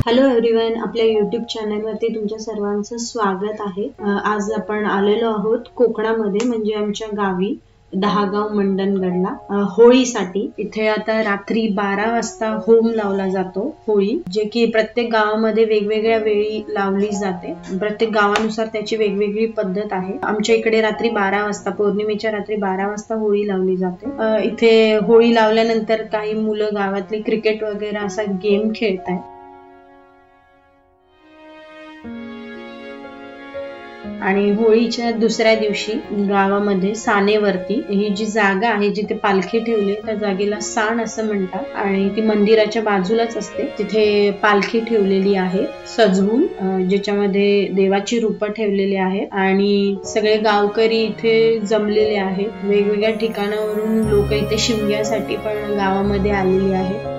Hello everyone, आपल्या YouTube चॅनलवरती तुमच्या सर्वांचं स्वागत आहे। आज आपण आलेलो आहोत कोकणामध्ये, म्हणजे आमच्या गावी दहागाव मंडणगडला होळीसाठी। इथे आता रात्री 12 वाजता होम लावला जातो होळी, जे की प्रत्येक गावामध्ये वेगवेगळ्या वेळी लावली जाते। प्रत्येक गावानुसार त्याची वेगवेगळी पद्धत आहे। आमच्या इकडे रात्री 12 वाजता, पौर्णिमेच्या रात्री 12 वाजता होळी लावली जाते। इथे होळी लावल्यानंतर काही मुलं गावातले क्रिकेट वगैरे असा गेम खेळतात। आणि होळीच्या दुसऱ्या दिवशी गावामध्ये सानेवरती ही जी जागा आहे जिथे पालखी ठेवली त्या जागेला सान असं म्हणतात आणि ती मंदिराच्या बाजूलाच असते। तिथे पालखी ठेवलेली आहे सजवून, ज्याच्यामध्ये देवाची रूपं ठेवलेली आहेत आणि सगळे गावकरी इथे जमलेले आहेत। वेगवेगळ्या ठिकाणावरून लोक इथे शिमग्यासाठी पण गावामध्ये आलेली आहेत।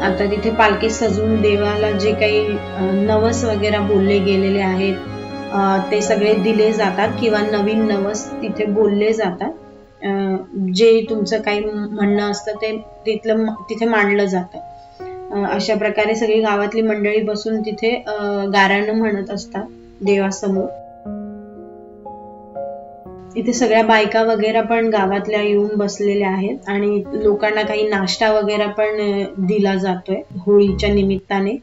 आता तिथे पालखी सजवून देवाला जे काही नवस वगैरे बोलले गेलेले आहेत ते सगळे दिले जातात किंवा नवीन नवस तिथे बोलले जातात। जे तुमचं काही म्हणणं असतं ते तिथे मांडलं जातं। अशा प्रकारे सगळी गावातली मंडळी बसून तिथे गाऱ्हाणं म्हणत असतात देवासमोर। इथे सगळ्या बायका वगैरे पण गावातल्या येऊन बसलेल्या आहेत आणि लोकांना काही नाश्ता वगैरे पण दिला जातोय होळीच्या निमित्ताने।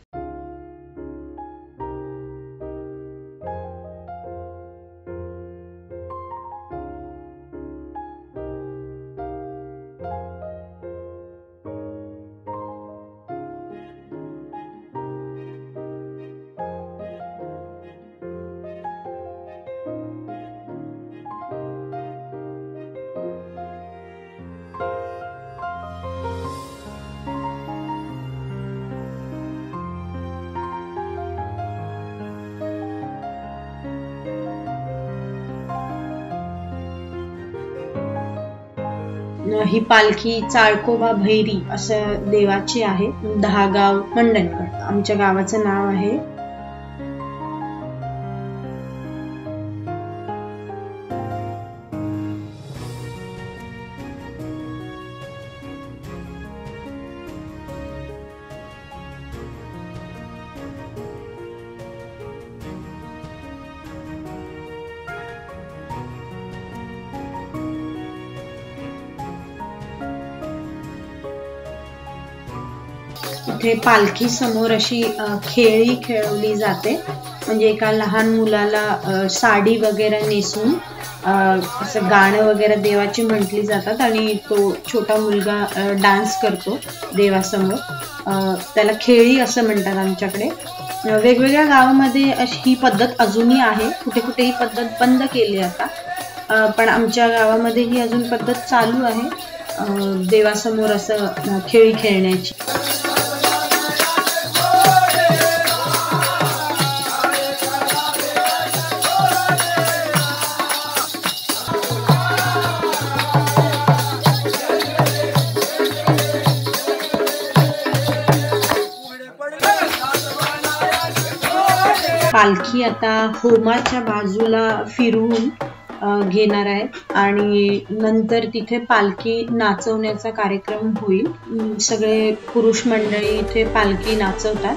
ही पालखी चाळकोबा भैरी असं देवाची आहे। दहागाव मंडणगड आमच्या गावाचं नाव आहे। इथे पालखी समोर अशी खेळी खेळवली जाते, म्हणजे एका लहान मुलाला साडी वगैरे नेसून असं गाणं वगैरे देवाची म्हटली जातात आणि तो छोटा मुलगा डान्स करतो देवासमोर। त्याला खेळी असं म्हणतात आमच्याकडे। वेगवेगळ्या गावामध्ये अशी ही पद्धत अजूनही आहे, कुठे कुठे ही पद्धत बंद केली आता, पण आमच्या गावामध्ये ही अजून पद्धत चालू आहे देवासमोर असं खेळी खेळण्याची। पालखी आता होमाच्या बाजूला फिरवून घेणार आहे आणि नंतर तिथे पालखी नाचवण्याचा कार्यक्रम होईल। सगळे पुरुष मंडळी इथे पालखी नाचवतात।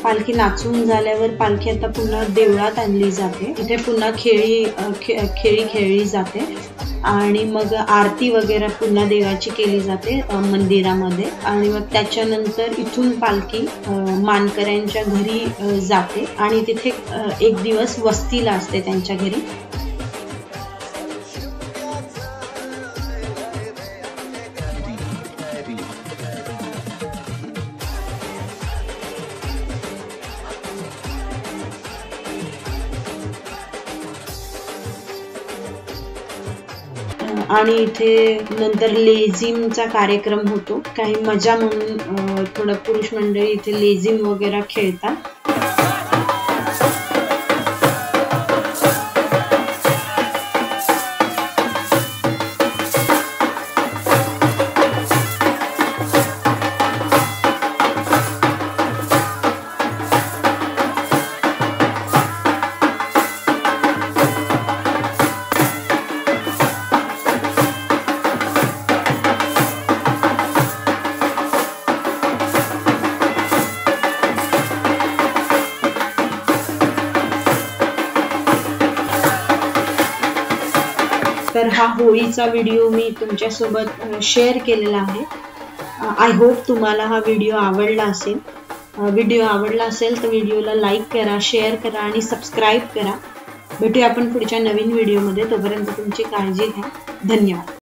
पालखी नाचून झाल्यावर पालखी आता पुन्हा देवळात आणली जाते. इथे पुन्हा खेळी खेळली जाते आणि मग आरती वगैरे पुन्हा देवाची केली जाते मंदिरामध्ये. आणि मग त्याच्यानंतर इथून पालखी मानकऱ्यांच्या घरी जाते आणि तिथे एक दिवस वस्तीला असते त्यांच्या घरी. आणि इथे नंतर लेझिमचा कार्यक्रम होतो. काही मजा म्हणून थोडं पुरुष मंडळी इथे लेझिम वगैरे खेळतात. तर हा होळीचा व्हिडिओ मी तुमच्यासोबत शेअर केलेला आहे. आय होप तुम्हाला हा व्हिडिओ आवडला असेल. तर व्हिडिओला लाईक करा, शेअर करा आणि सबस्क्राईब करा. भेटूया आपण पुढच्या नवीन व्हिडिओमध्ये. तोपर्यंत तुमची काळजी घ्या. धन्यवाद.